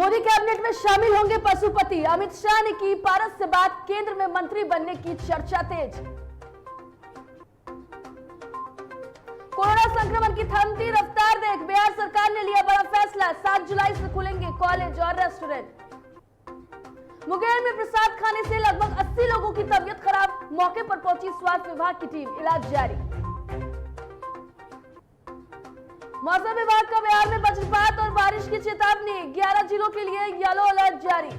Modi cabinet में शामिल होंगे पशुपति। अमित शाह ने की पारस से बात, केंद्र में मंत्री बनने की चर्चा तेज। कोरोना संक्रमण की थमती रफ्तार देख बिहार सरकार ने लिया बड़ा फैसला, 7 जुलाई से खुलेंगे कॉलेज और रेस्टोरेंट। मुंगेर में प्रसाद खाने से लगभग 80 लोगों की तबीयत खराब, मौके पर पहुंची स्वास्थ्य विभाग की टीम, इलाज जारी। मौसम विभाग का बिहार में वज्रपात और बारिश की चेतावनी, 11 जिलों के लिए येलो अलर्ट जारी।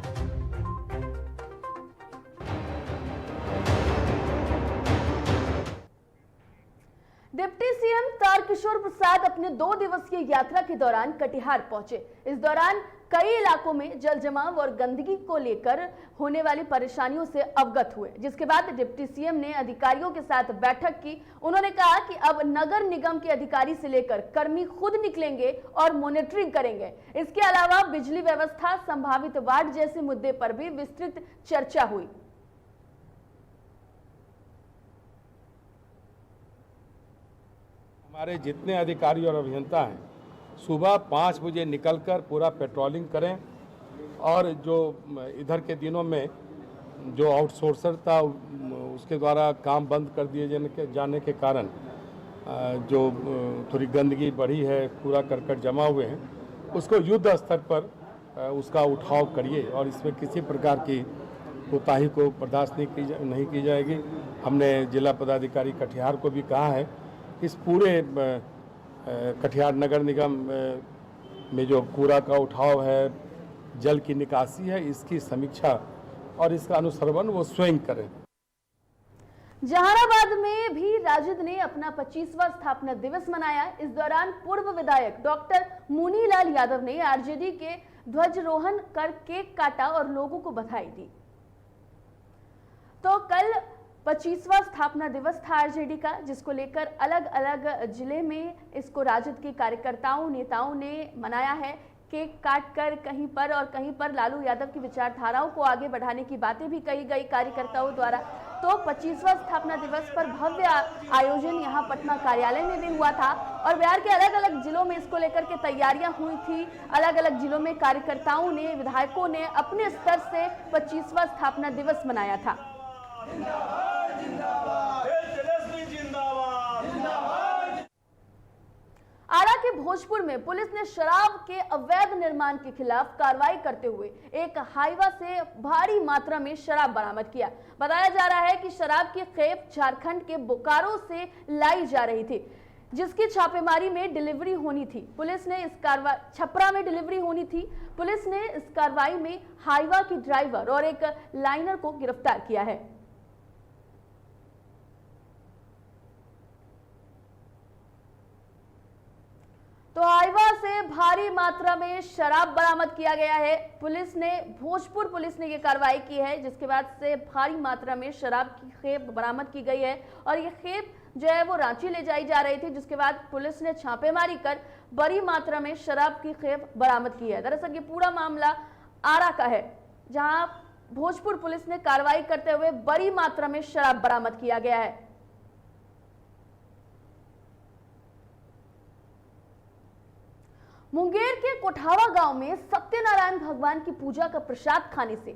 डिप्टी सीएम तारकिशोर प्रसाद अपने 2 दिवसीय यात्रा के दौरान कटिहार पहुंचे। इस दौरान कई इलाकों में जल जमाव और गंदगी को लेकर होने वाली परेशानियों से अवगत हुए, जिसके बाद डिप्टी सीएम ने अधिकारियों के साथ बैठक की। उन्होंने कहा कि अब नगर निगम के अधिकारी से लेकर कर्मी खुद निकलेंगे और मॉनिटरिंग करेंगे। इसके अलावा बिजली व्यवस्था, संभावित वार्ड जैसे मुद्दे पर भी विस्तृत चर्चा हुई। हमारे जितने अधिकारी और अभियंता हैं सुबह 5 बजे निकलकर पूरा पेट्रोलिंग करें, और जो इधर के दिनों में जो आउटसोर्सर था उसके द्वारा काम बंद कर दिए जाने के कारण जो थोड़ी गंदगी बढ़ी है, कूड़ा करकट जमा हुए हैं, उसको युद्ध स्तर पर उसका उठाव करिए और इसमें किसी प्रकार की कोताही को बर्दाश्त नहीं की जाएगी। हमने जिला पदाधिकारी कटिहार को भी कहा है इस पूरे कटिहार नगर निगम में जो कूड़ा का उठाव है, जल की निकासी है, इसकी समीक्षा और इसका अनुश्रवण वो स्वयं करें। जहानाबाद में भी राजद ने अपना 25वां स्थापना दिवस मनाया। इस दौरान पूर्व विधायक डॉक्टर मुनीलाल यादव ने आरजेडी के ध्वजारोहण कर केक काटा और लोगों को बधाई दी। तो कल 25वां स्थापना दिवस था आरजेडी का, जिसको लेकर अलग अलग जिले में इसको राजद के कार्यकर्ताओं नेताओं ने मनाया है। केक काट कर कहीं पर और कहीं पर लालू यादव की विचारधाराओं को आगे बढ़ाने की बातें भी कही गई कार्यकर्ताओं द्वारा। तो 25वां स्थापना दिवस पर भव्य आयोजन यहां पटना कार्यालय में भी हुआ था और बिहार के अलग अलग जिलों में इसको लेकर के तैयारियां हुई थी। अलग अलग जिलों में कार्यकर्ताओं ने, विधायकों ने अपने स्तर से 25वां स्थापना दिवस मनाया था। आरा के भोजपुर में पुलिस ने शराब के अवैध निर्माण के खिलाफ कार्रवाई करते हुए एक हाईवा से भारी मात्रा में शराब बरामद किया। बताया जा रहा है कि शराब की खेप झारखंड के बोकारो से लाई जा रही थी, जिसकी छापेमारी में डिलीवरी होनी थी। पुलिस ने इस कार्रवाई छपरा में डिलीवरी होनी थी। पुलिस ने इस कार्रवाई में हाईवा की ड्राइवर और एक लाइनर को गिरफ्तार किया है। तो हाईवा से भारी मात्रा में शराब बरामद किया गया है। भोजपुर पुलिस ने यह कार्रवाई की है, जिसके बाद से भारी मात्रा में शराब की खेप बरामद की गई है और यह खेप जो है वो रांची ले जाई जा रही थी, जिसके बाद पुलिस ने छापेमारी कर बड़ी मात्रा में शराब की खेप बरामद की है। दरअसल ये पूरा मामला आरा का है, जहां भोजपुर पुलिस ने कार्रवाई करते हुए बड़ी मात्रा में शराब बरामद किया गया है। मुंगेर के कोठावा गांव में सत्यनारायण भगवान की पूजा का प्रसाद खाने से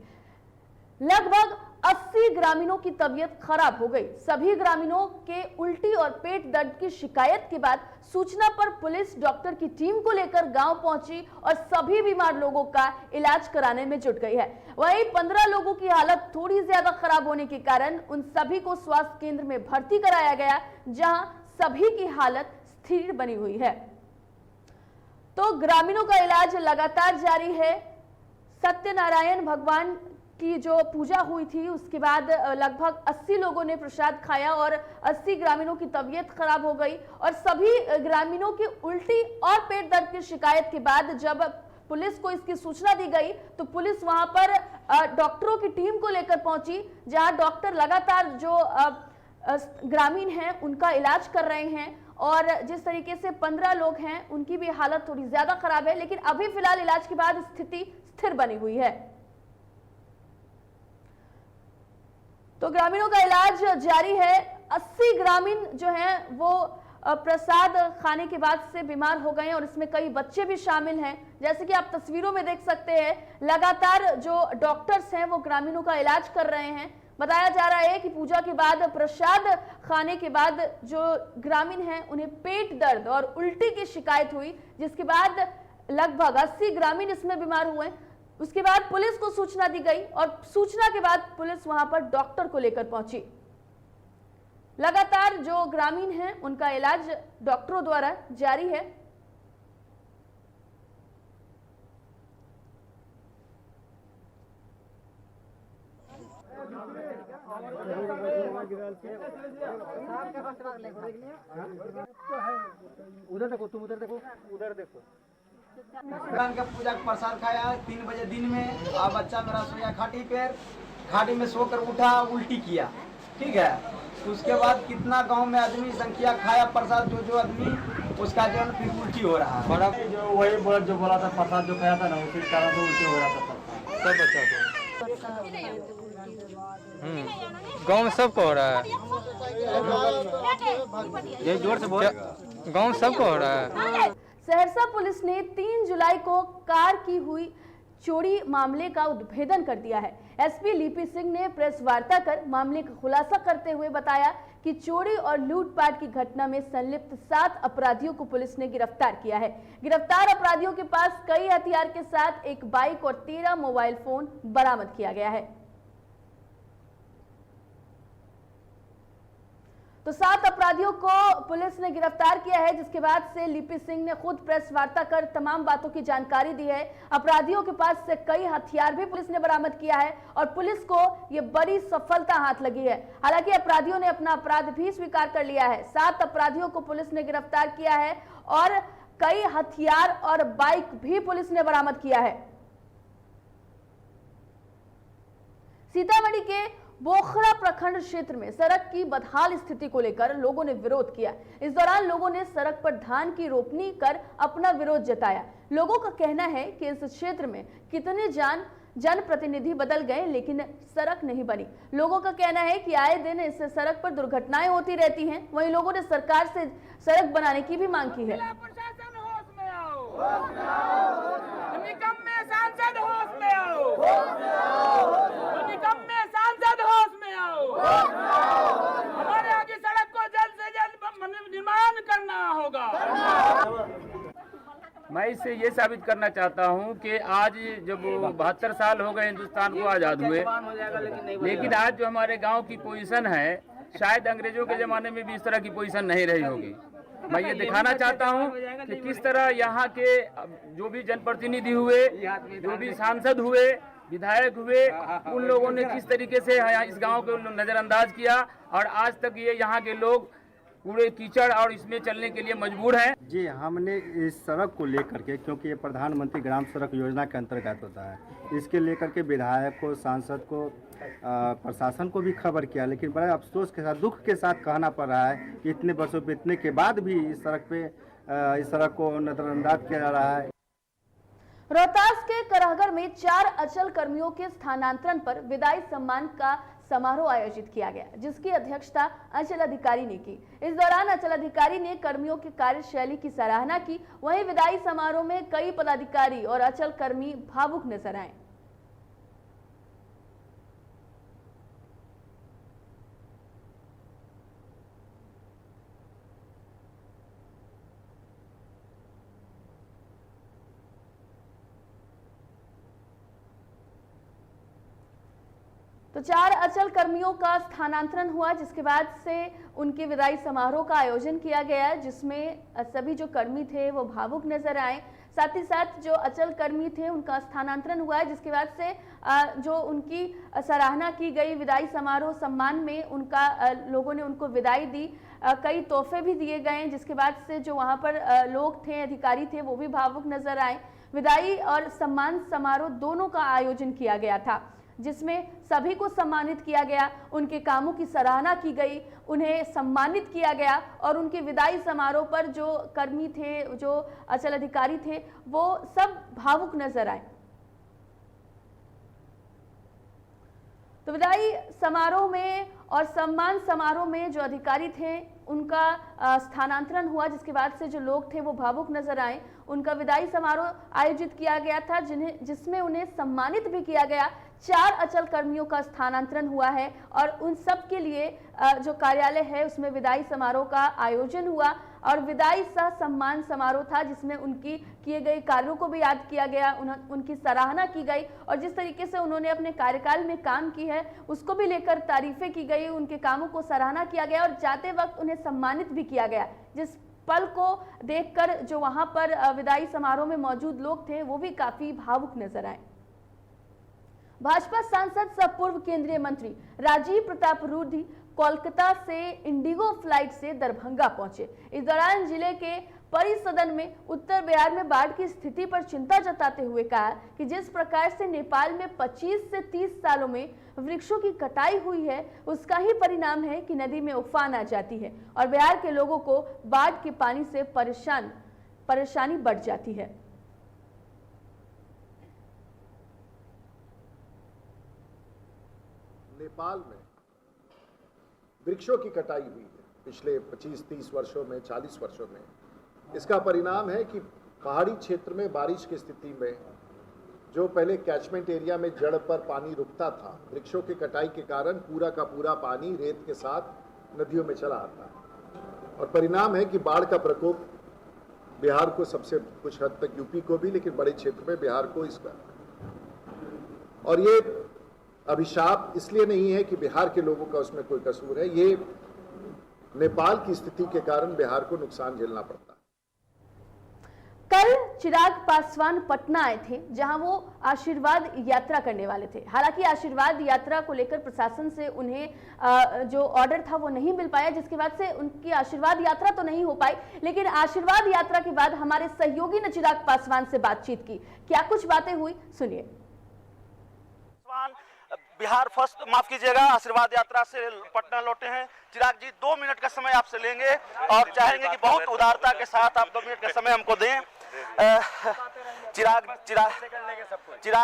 लगभग 80 ग्रामीणों की तबीयत खराब हो गई। सभी ग्रामीणों के उल्टी और पेट दर्द की शिकायत के बाद सूचना पर पुलिस डॉक्टर की टीम को लेकर गांव पहुंची और सभी बीमार लोगों का इलाज कराने में जुट गई है। वहीं 15 लोगों की हालत थोड़ी ज्यादा खराब होने के कारण उन सभी को स्वास्थ्य केंद्र में भर्ती कराया गया, जहां सभी की हालत स्थिर बनी हुई है। तो ग्रामीणों का इलाज लगातार जारी है। सत्यनारायण भगवान की जो पूजा हुई थी उसके बाद लगभग 80 लोगों ने प्रसाद खाया और 80 ग्रामीणों की तबीयत खराब हो गई और सभी ग्रामीणों की उल्टी और पेट दर्द की शिकायत के बाद जब पुलिस को इसकी सूचना दी गई तो पुलिस वहां पर डॉक्टरों की टीम को लेकर पहुंची, जहां डॉक्टर लगातार जो ग्रामीण हैं उनका इलाज कर रहे हैं। और जिस तरीके से 15 लोग हैं उनकी भी हालत थोड़ी ज्यादा खराब है, लेकिन अभी फिलहाल इलाज के बाद स्थिति स्थिर बनी हुई है। तो ग्रामीणों का इलाज जारी है। 80 ग्रामीण जो हैं वो प्रसाद खाने के बाद से बीमार हो गए और इसमें कई बच्चे भी शामिल हैं। जैसे कि आप तस्वीरों में देख सकते हैं, लगातार जो डॉक्टर्स हैं वो ग्रामीणों का इलाज कर रहे हैं। बताया जा रहा है कि पूजा के बाद, प्रसाद खाने के बाद जो ग्रामीण हैं उन्हें पेट दर्द और उल्टी की शिकायत हुई, जिसके बाद लगभग 80 ग्रामीण इसमें बीमार हुए। उसके बाद पुलिस को सूचना दी गई और सूचना के बाद पुलिस वहां पर डॉक्टर को लेकर पहुंची। लगातार जो ग्रामीण हैं उनका इलाज डॉक्टरों द्वारा जारी है। उधर देखो, तुम उधर देखो, उधर देखो। भगवान का पूजा का प्रसाद खाया 3 बजे दिन में। और बच्चा मेरा सोया खाटी पर, खाटी में सोकर उठा, उल्टी किया। ठीक है, उसके बाद कितना गांव में आदमी संख्या खाया प्रसाद, जो आदमी उसका जो फिर उल्टी हो रहा है। बड़ा जो वही जो बोला था, प्रसाद जो खाया था ना, उसी कारण से उल्टी हो रहा था सब बच्चा को। गांव में सबको हो रहा है, ये जोर से बोल। गांव में सबको हो रहा है। सहरसा पुलिस ने 3 जुलाई को कार की हुई चोरी मामले का उद्भेदन कर दिया है। एसपी लिपि सिंह ने प्रेस वार्ता कर मामले का खुलासा करते हुए बताया कि चोरी और लूटपाट की घटना में संलिप्त 7 अपराधियों को पुलिस ने गिरफ्तार किया है। गिरफ्तार अपराधियों के पास कई हथियार के साथ एक बाइक और 13 मोबाइल फोन बरामद किया गया है। तो 7 अपराधियों को पुलिस ने गिरफ्तार किया है, जिसके बाद से लिपि सिंह ने खुद प्रेस वार्ता कर तमाम बातों की जानकारी दी है। अपराधियों के पास से कई हथियार भी पुलिस ने बरामद किया है और पुलिस को यह बड़ी सफलता हाथ लगी है। हालांकि अपराधियों ने अपना अपराध भी स्वीकार कर लिया है। 7 अपराधियों को पुलिस ने गिरफ्तार किया है और कई हथियार और बाइक भी पुलिस ने बरामद किया है। सीतामढ़ी के बोखरा प्रखंड क्षेत्र में सड़क की बदहाल स्थिति को लेकर लोगों ने विरोध किया। इस दौरान लोगों ने सड़क पर धान की रोपनी कर अपना विरोध जताया। लोगों का कहना है कि इस क्षेत्र में कितने जनप्रतिनिधि बदल गए लेकिन सड़क नहीं बनी। लोगों का कहना है कि आए दिन इस सड़क पर दुर्घटनाएं होती रहती हैं। वहीं लोगों ने सरकार से सड़क बनाने की भी मांग की है। हमारे आगे सड़क को जल्द से जल्द निर्माण करना होगा। मैं इससे ये साबित करना चाहता हूँ कि आज जब 72 साल हो गए हिंदुस्तान को आज़ाद हुए, लेकिन आज जो हमारे गांव की पोजीशन है, शायद अंग्रेजों के ज़माने में भी इस तरह की पोजीशन नहीं रही होगी। मैं ये दिखाना चाहता हूँ कि किस तरह यहाँ के जो भी जनप्रतिनिधि हुए, जो भी सांसद हुए, विधायक हुए, उन लोगों ने किस तरीके से इस गांव को नज़रअंदाज किया और आज तक ये यहाँ के लोग कूड़े कीचड़ और इसमें चलने के लिए मजबूर हैं। जी, हमने इस सड़क को लेकर के, क्योंकि ये प्रधानमंत्री ग्राम सड़क योजना के अंतर्गत होता है, इसके लेकर के विधायक को, सांसद को, प्रशासन को भी खबर किया, लेकिन बड़े अफसोस के साथ, दुख के साथ कहना पड़ रहा है कि इतने वर्षों बीतने के बाद भी इस सड़क को नज़रअंदाज किया जा रहा है। रोहतास के करहगर में 4 अचल कर्मियों के स्थानांतरण पर विदाई सम्मान का समारोह आयोजित किया गया, जिसकी अध्यक्षता अंचल अधिकारी ने की। इस दौरान अंचल अधिकारी ने कर्मियों की कार्यशैली की सराहना की। वहीं विदाई समारोह में कई पदाधिकारी और अचल कर्मी भावुक नजर आए। तो 4 अचल कर्मियों का स्थानांतरण हुआ, जिसके बाद से उनके विदाई समारोह का आयोजन किया गया, जिसमें सभी जो कर्मी थे वो भावुक नजर आए। साथ ही साथ जो अचल कर्मी थे उनका स्थानांतरण हुआ है, जिसके बाद से जो उनकी सराहना की गई। विदाई समारोह सम्मान में उनका लोगों ने उनको विदाई दी, कई तोहफे भी दिए गए, जिसके बाद से जो वहाँ पर लोग थे, अधिकारी थे, वो भी भावुक नजर आए। विदाई और सम्मान समारोह दोनों का आयोजन किया गया था, जिसमें सभी को सम्मानित किया गया, उनके कामों की सराहना की गई, उन्हें सम्मानित किया गया और उनके विदाई समारोह पर जो कर्मी थे, जो अचल अधिकारी थे, वो सब भावुक नजर आए। तो विदाई समारोह में और सम्मान समारोह में जो अधिकारी थे उनका स्थानांतरण हुआ, जिसके बाद से जो लोग थे वो भावुक नजर आए। उनका विदाई समारोह आयोजित किया गया था जिसमें उन्हें सम्मानित भी किया गया। 4 अचल कर्मियों का स्थानांतरण हुआ है और उन सब के लिए जो कार्यालय है उसमें विदाई समारोह का आयोजन हुआ और विदाई सह सम्मान समारोह था, जिसमें उनकी किए गए कार्यों को भी याद किया गया, उनकी सराहना की गई और जिस तरीके से उन्होंने अपने कार्यकाल में काम की है उसको भी लेकर तारीफें की गई, उनके कामों को सराहना किया गया और जाते वक्त उन्हें सम्मानित भी किया गया। जिस पल को देखकर जो वहां पर विदाई समारोह में मौजूद लोग थे वो भी काफी भावुक नजर आए। भाजपा सांसद सह पूर्व केंद्रीय मंत्री राजीव प्रताप रूडी कोलकाता से इंडिगो फ्लाइट से दरभंगा पहुंचे। इस दौरान जिले के परिसदन में उत्तर बिहार में बाढ़ की स्थिति पर चिंता जताते हुए कहा कि जिस प्रकार से नेपाल में 25 से 30 सालों में वृक्षों की कटाई हुई है उसका ही परिणाम है कि नदी में उफान आ जाती है और बिहार के लोगों को बाढ़ के पानी से परेशानी बढ़ जाती है। नेपाल में वृक्षों की कटाई हुई है पिछले 25-30 वर्षों में, 40 वर्षों में। इसका परिणाम है कि पहाड़ी क्षेत्र में बारिश की स्थिति में जो पहले कैचमेंट एरिया में जड़ पर पानी रुकता था, वृक्षों की कटाई के कारण पूरा का पूरा पानी रेत के साथ नदियों में चला आता है और परिणाम है कि बाढ़ का प्रकोप बिहार को सबसे कुछ हद तक यूपी को भी, लेकिन बड़े क्षेत्र में बिहार को इसका। और ये अभिशाप इसलिए नहीं है कि बिहार के लोगों का उसमें कोई कसूर है, ये नेपाल की स्थिति के कारण बिहार को नुकसान झेलना पड़ता है। कल चिराग पासवान पटना आए थे जहां वो आशीर्वाद यात्रा करने वाले थे। हालांकि आशीर्वाद यात्रा को लेकर प्रशासन से उन्हें जो ऑर्डर था वो नहीं मिल पाया, जिसके बाद से उनकी आशीर्वाद यात्रा तो नहीं हो पाई। लेकिन आशीर्वाद यात्रा के बाद हमारे सहयोगी ने चिराग पासवान से बातचीत की, क्या कुछ बातें हुई सुनिए। बिहार फर्स्ट, माफ कीजिएगा, आशीर्वाद यात्रा से पटना लौटे हैं। चिराग जी 2 मिनट का समय आपसे लेंगे और चाहेंगे कि बहुत उदारता के साथ आप 2 मिनट का समय हमको दें। चिराग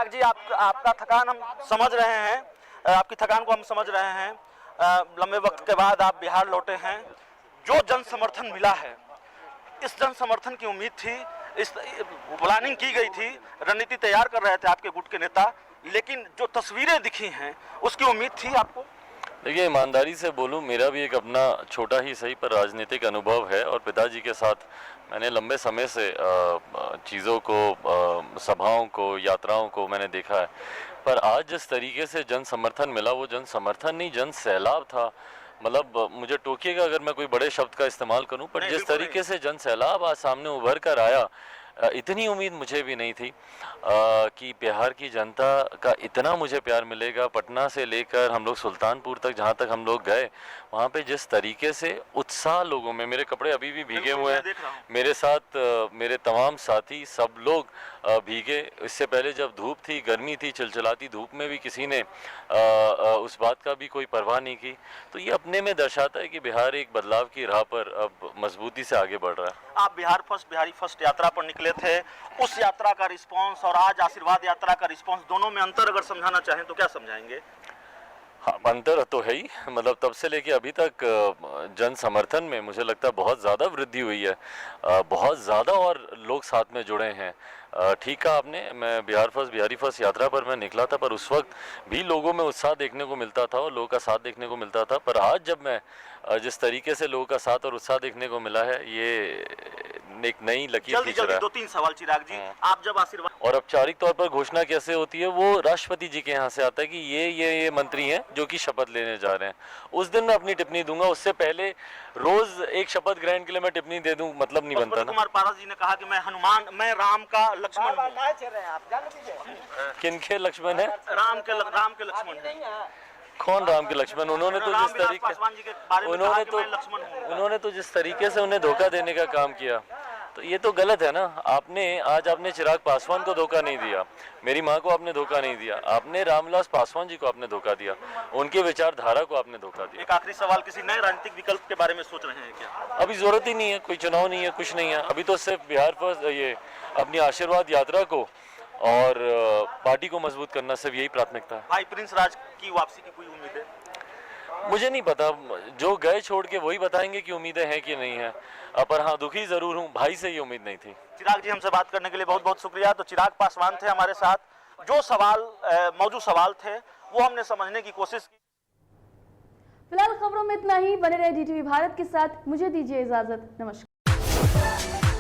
जी आपका थकान हम समझ रहे हैं, आपकी थकान को हम समझ रहे हैं। लंबे वक्त के बाद आप बिहार लौटे हैं। जो जन समर्थन मिला है, इस जन समर्थन की उम्मीद थी, इस प्लानिंग की गई थी, रणनीति तैयार कर रहे थे आपके गुट के नेता, लेकिन जो तस्वीरें दिखी हैं उसकी उम्मीद थी आपको? देखिए, ईमानदारी से बोलूं, मेरा भी एक अपना छोटा ही सही पर राजनीतिक अनुभव है और पिताजी के साथ मैंने लंबे समय से चीज़ों को, सभाओं को, यात्राओं को मैंने देखा है। पर आज जिस तरीके से जन समर्थन मिला, वो जन समर्थन नहीं, जन सैलाब था। मतलब मुझे टोकिएगा अगर मैं कोई बड़े शब्द का इस्तेमाल करूं, पर जिस तरीके से जन सैलाब आज सामने उभर कर आया, इतनी उम्मीद मुझे भी नहीं थी कि बिहार की जनता का इतना मुझे प्यार मिलेगा। पटना से लेकर हम लोग सुल्तानपुर तक, जहाँ तक हम लोग गए, वहाँ पे जिस तरीके से उत्साह लोगों में, मेरे कपड़े अभी भी भीगे हुए हैं, मेरे साथ मेरे तमाम साथी सब लोग भीगे। इससे पहले जब धूप थी, गर्मी थी, चिलचिलाती धूप में भी किसी ने उस बात का भी कोई परवाह नहीं की। तो ये अपने में दर्शाता है कि बिहार एक बदलाव की राह पर अब मजबूती से आगे बढ़ रहा है। आप बिहारी फर्स्ट यात्रा पर निकले थे, उस यात्रा का रिस्पांस और आज आशीर्वाद यात्रा का रिस्पांस, दोनों में अंतर अगर समझाना चाहें तो क्या समझाएंगे? हाँ, अंतर तो है ही। मतलब तब से लेके अभी तक जन समर्थन में मुझे लगता है बहुत ज़्यादा वृद्धि हुई है, बहुत ज़्यादा और लोग साथ में जुड़े हैं। ठीक कहा आपने, मैं बिहारी फर्स्ट यात्रा पर मैं निकला था, पर उस वक्त भी लोगों में उत्साह देखने को मिलता था और लोगों का साथ देखने को मिलता था। पर आज जब मैं जिस तरीके से लोगों का साथ और उत्साह देखने को मिला है, ये एक नई लकीर खींच रहा है। 2-3 सवाल चिराग जी, आप जब आशीर्वाद, और औपचारिक तौर पर घोषणा कैसे होती है, वो राष्ट्रपति जी के यहाँ से आता है कि ये मंत्री हैं जो कि शपथ लेने जा रहे हैं। उस दिन मैं अपनी टिप्पणी दूंगा, उससे पहले रोज एक शपथ ग्रहण के लिए मैं टिप्पणी दे दूं, मतलब नहीं बनता ना। कुमार पारस जी ने कहा कि मैं राम का लक्ष्मण हूं। किनके लक्ष्मण है? राम के लक्ष्मण है। कौन राम के लक्ष्मण? उन्होंने तो जिस तरीके से उन्हें धोखा देने का काम किया, तो ये तो गलत है ना। आपने चिराग पासवान को धोखा नहीं दिया, मेरी माँ को आपने धोखा नहीं दिया, आपने रामविलास पासवान जी को आपने धोखा दिया, उनके विचारधारा को आपने धोखा दिया। एक आखिरी सवाल, किसी नए राजनीतिक विकल्प के बारे में सोच रहे हैं क्या? अभी जरूरत ही नहीं है, कोई चुनाव नहीं है, कुछ नहीं है। अभी तो सिर्फ बिहार पर ये अपनी आशीर्वाद यात्रा को और पार्टी को मजबूत करना, सिर्फ यही प्राथमिकता है। भाई प्रिंस राज की वापसी की कोई उम्मीद है? मुझे नहीं पता, जो गए छोड़ के वही बताएंगे कि उम्मीदें हैं कि नहीं है। पर हाँ, दुखी जरूर हूँ, भाई से ये उम्मीद नहीं थी। चिराग जी, हमसे बात करने के लिए बहुत बहुत शुक्रिया। तो चिराग पासवान थे हमारे साथ। जो सवाल मौजूद सवाल थे वो हमने समझने की कोशिश की। फिलहाल खबरों में इतना ही। बने रहे DTV भारत के साथ। मुझे दीजिए इजाजत। नमस्कार।